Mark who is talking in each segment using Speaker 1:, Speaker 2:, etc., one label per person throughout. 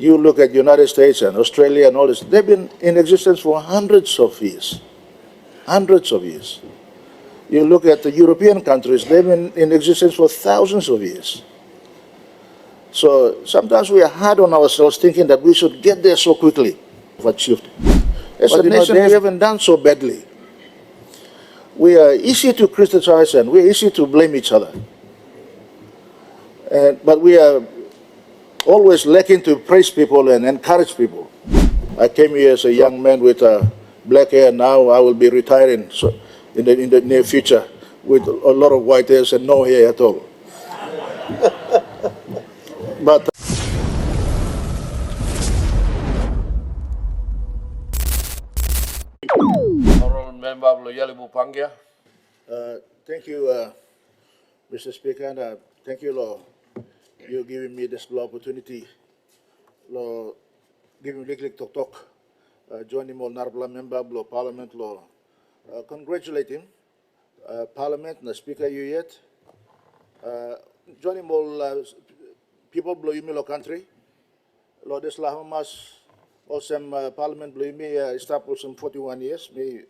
Speaker 1: You look at United States and Australia and all this, they've been in existence for hundreds of years. Hundreds of years. You look at the European countries, they've been in existence for thousands of years. So sometimes we are hard on ourselves thinking that we should get there so quickly. Achieved. As a nation, we haven't done so badly. We are easy to criticize and we're easy to blame each other. But we are always lacking to praise people and encourage people. I came here as a young man with black hair. Now I will be retiring in the near future with a lot of white hairs and no hair at all. But
Speaker 2: Honorable Member Loyali Bupangia.
Speaker 1: Thank you, Mr. Speaker, and thank you, Lord. You giving me this opportunity, Lord, giving me talk. Joining more Narbla member, Law Parliament, Law. Congratulate him, Parliament, the Speaker, you yet. Joining more people, blow you me country. Lord, this Lahamas, also Parliament, blow me, established some 41 years, me,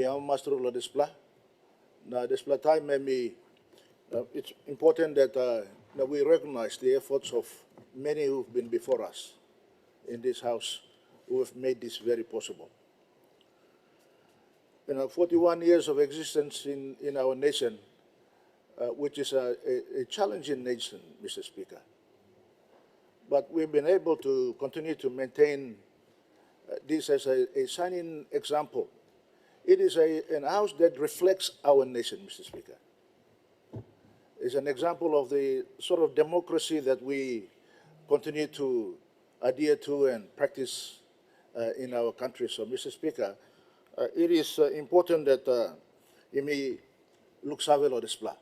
Speaker 1: how master of display. Now, display time, maybe it's important that we recognize the efforts of many who've been before us in this House who have made this very possible. 41 years of existence in our nation, which is a challenging nation, Mr. Speaker. But we've been able to continue to maintain this as a shining example. It is an House that reflects our nation, Mr. Speaker. It's an example of the sort of democracy that we continue to adhere to and practice in our country. So, Mr. Speaker, it is important that you may look savel or display.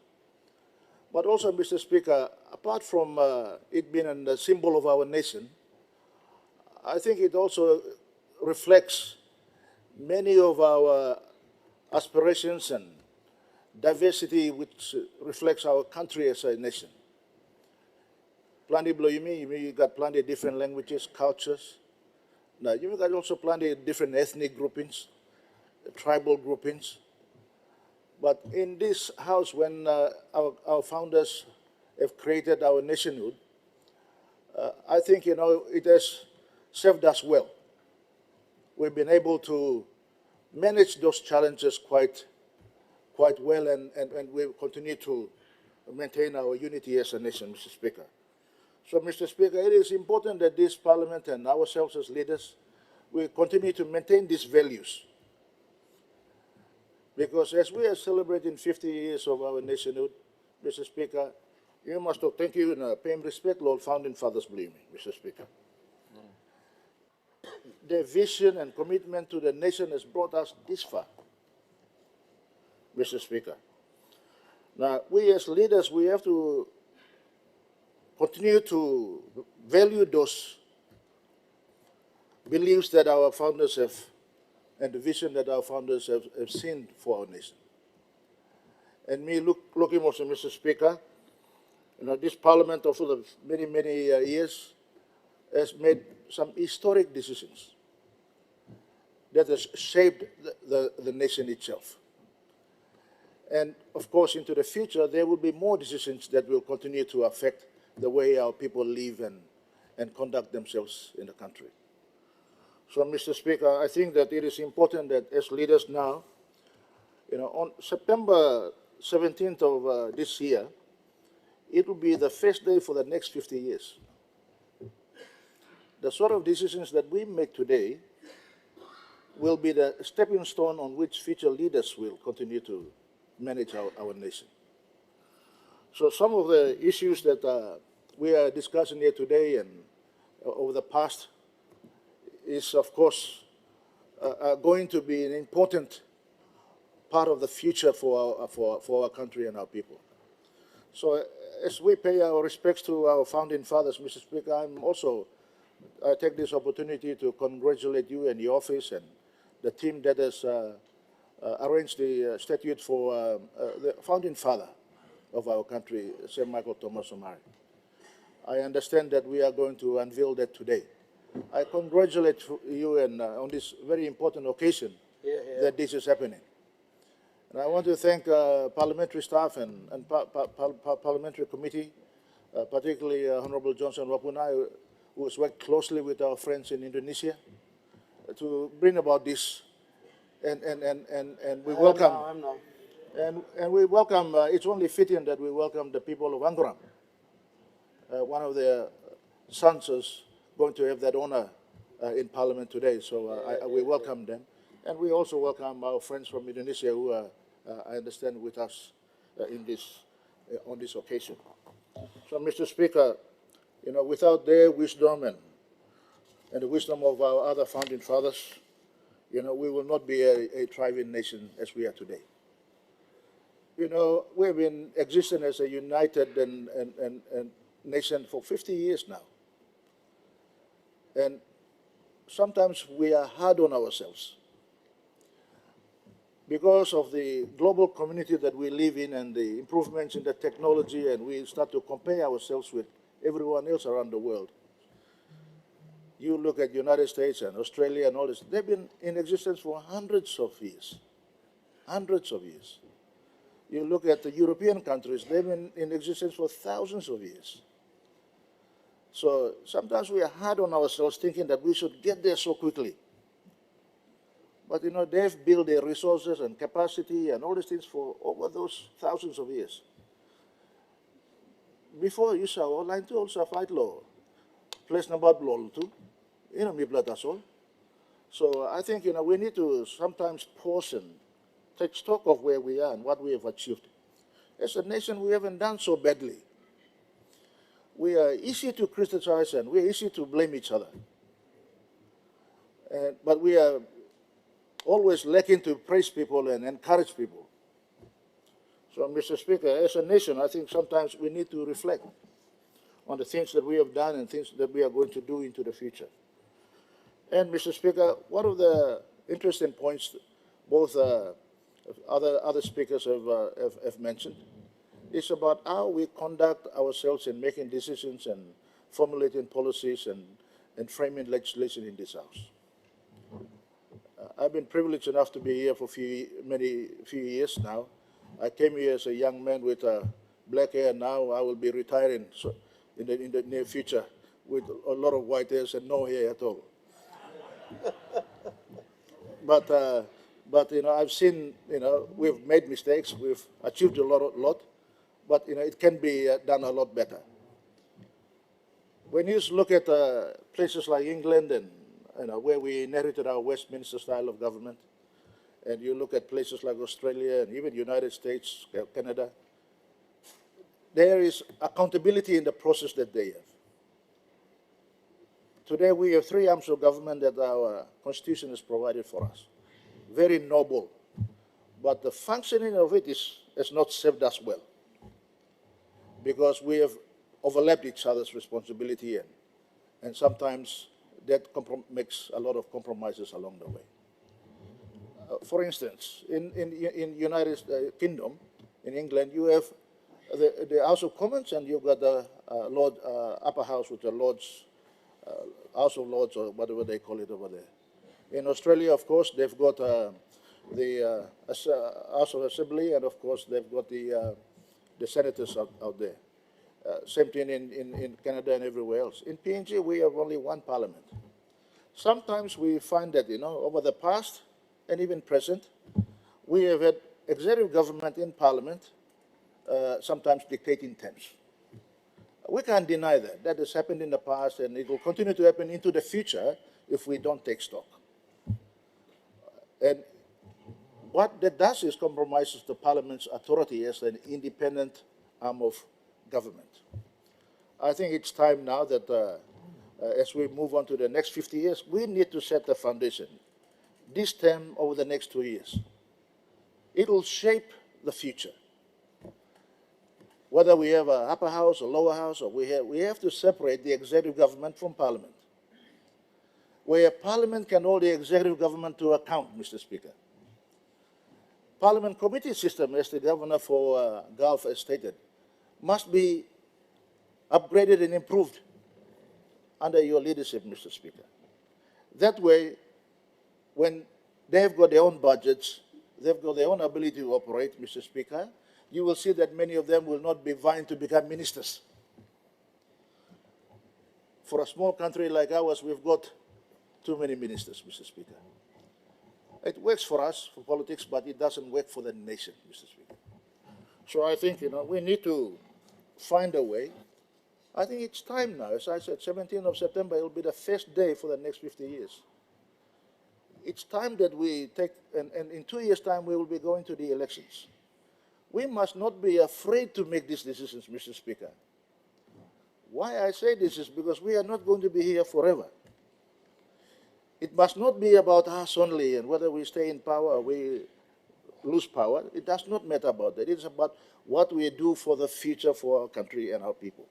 Speaker 1: But also, Mr. Speaker, apart from it being a symbol of our nation, I think it also reflects many of our aspirations and diversity which reflects our country as a nation. Plenty you got plenty of different languages, cultures. Now, you got also plenty of different ethnic groupings, tribal groupings. But in this House, when our founders have created our nationhood, I think, it has served us well. We've been able to manage those challenges quite well, and we continue to maintain our unity as a nation, Mr. Speaker. So, Mr. Speaker, it is important that this Parliament and ourselves as leaders, we continue to maintain these values. Because as we are celebrating 50 years of our nationhood, Mr. Speaker, you must thank you and pay respect, Lord Founding Fathers, believe me, Mr. Speaker. Their vision and commitment to the nation has brought us this far, Mr. Speaker. Now, we as leaders, we have to continue to value those beliefs that our founders have and the vision that our founders have seen for our nation. And me looking also, Mr. Speaker, this Parliament over the many years has made some historic decisions that has shaped the nation itself. And of course, into the future, there will be more decisions that will continue to affect the way our people live and conduct themselves in the country. So, Mr. Speaker, I think that it is important that as leaders now, on September 17th of this year, it will be the first day for the next 50 years. The sort of decisions that we make today will be the stepping stone on which future leaders will continue to manage our nation. So some of the issues that we are discussing here today and over the past is, of course, going to be an important part of the future for our country and our people. So as we pay our respects to our founding fathers, Mr. Speaker, I take this opportunity to congratulate you and your office and the team that has arranged the statute for the founding father of our country, Sir Michael Thomas Omari. I understand that we are going to unveil that today. I congratulate you and, on this very important occasion that this is happening. And I want to thank parliamentary staff and parliamentary committee, particularly Honorable Johnson Wapunai, who has worked closely with our friends in Indonesia to bring about this. And we welcome, and we welcome, it's only fitting that we welcome the people of Angoram. One of their sons is going to have that honor in Parliament today, so we welcome them. And we also welcome our friends from Indonesia who are, I understand, with us in this, on this occasion. So, Mr. Speaker, you know, without their wisdom and the wisdom of our other founding fathers, you know, we will not be a thriving nation as we are today. You know, we've been existing as a united and nation for 50 years now. And sometimes we are hard on ourselves because of the global community that we live in and the improvements in the technology, and we start to compare ourselves with everyone else around the world. You look at the United States and Australia and all this, they've been in existence for hundreds of years. Hundreds of years. You look at the European countries, they've been in existence for thousands of years. So sometimes we are hard on ourselves thinking that we should get there so quickly. But you know, they've built their resources and capacity and all these things for over those thousands of years. Before you saw online too, also fight law. Place number blow too. You know, me blood that's all. So I think, you know, we need to sometimes pause and take stock of where we are and what we have achieved. As a nation, we haven't done so badly. We are easy to criticize and we are easy to blame each other. But we are always lacking to praise people and encourage people. So, Mr. Speaker, as a nation, I think sometimes we need to reflect on the things that we have done and things that we are going to do into the future. And, Mr. Speaker, one of the interesting points both other speakers have mentioned is about how we conduct ourselves in making decisions and formulating policies and framing legislation in this House. I've been privileged enough to be here for few years now. I came here as a young man with black hair. Now I will be retiring in the near future with a lot of white hairs and no hair at all. But you know, I've seen, you know, we've made mistakes, we've achieved a lot, but you know, it can be done a lot better. When you look at places like England and you know, where we inherited our Westminster style of government, and you look at places like Australia and even United States, Canada, there is accountability in the process that they have. Today we have 3 arms of government that our Constitution has provided for us. Very noble, but the functioning of it has not served us well because we have overlapped each other's responsibility and sometimes that makes a lot of compromises along the way. For instance, in United Kingdom, in England, you have the House of Commons and you've got the upper house with the Lords, House of Lords or whatever they call it over there. In Australia, of course, they've got the House of Assembly, and of course they've got the senators out there. Same thing in Canada and everywhere else. In PNG, we have only 1 parliament. Sometimes we find that, you know, over the past and even present, we have had executive government in parliament, sometimes dictating terms. We can't deny that. That has happened in the past, and it will continue to happen into the future if we don't take stock. And what that does is compromises the parliament's authority as an independent arm of government. I think it's time now that as we move on to the next 50 years, we need to set the foundation. This term over the next 2 years. It will shape the future. Whether we have an upper house or lower house, or we have to separate the executive government from parliament. Where parliament can hold the executive government to account, Mr. Speaker. Parliament committee system, as the governor for Gulf has stated, must be upgraded and improved under your leadership, Mr. Speaker. That way, when they've got their own budgets, they've got their own ability to operate, Mr. Speaker, you will see that many of them will not be vying to become ministers. For a small country like ours, we've got too many ministers, Mr. Speaker. It works for us, for politics, but it doesn't work for the nation, Mr. Speaker. So I think, we need to find a way. I think it's time now. As I said, 17th of September, it will be the first day for the next 50 years. It's time that we take, and in 2 years' time, we will be going to the elections. We must not be afraid to make these decisions, Mr. Speaker. Why I say this is because we are not going to be here forever. It must not be about us only and whether we stay in power or we lose power. It does not matter about that. It's about what we do for the future for our country and our people.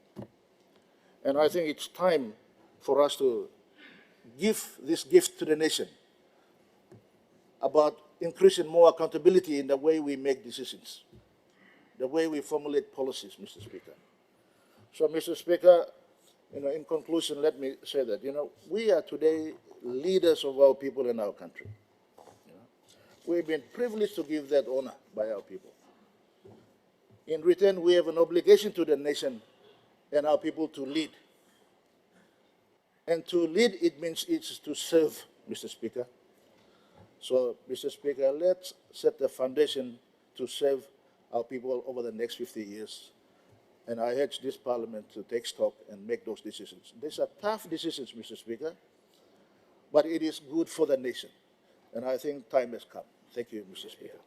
Speaker 1: And I think it's time for us to give this gift to the nation about increasing more accountability in the way we make decisions, the way we formulate policies, Mr. Speaker. So, Mr. Speaker, in conclusion, let me say that, we are today leaders of our people in our country. We've been privileged to give that honor by our people. In return, we have an obligation to the nation and our people to lead. And to lead, it means it's to serve, Mr. Speaker. So, Mr. Speaker, let's set the foundation to serve our people over the next 50 years. And I urge this Parliament to take stock and make those decisions. These are tough decisions, Mr. Speaker, but it is good for the nation. And I think time has come. Thank you, Mr. Speaker.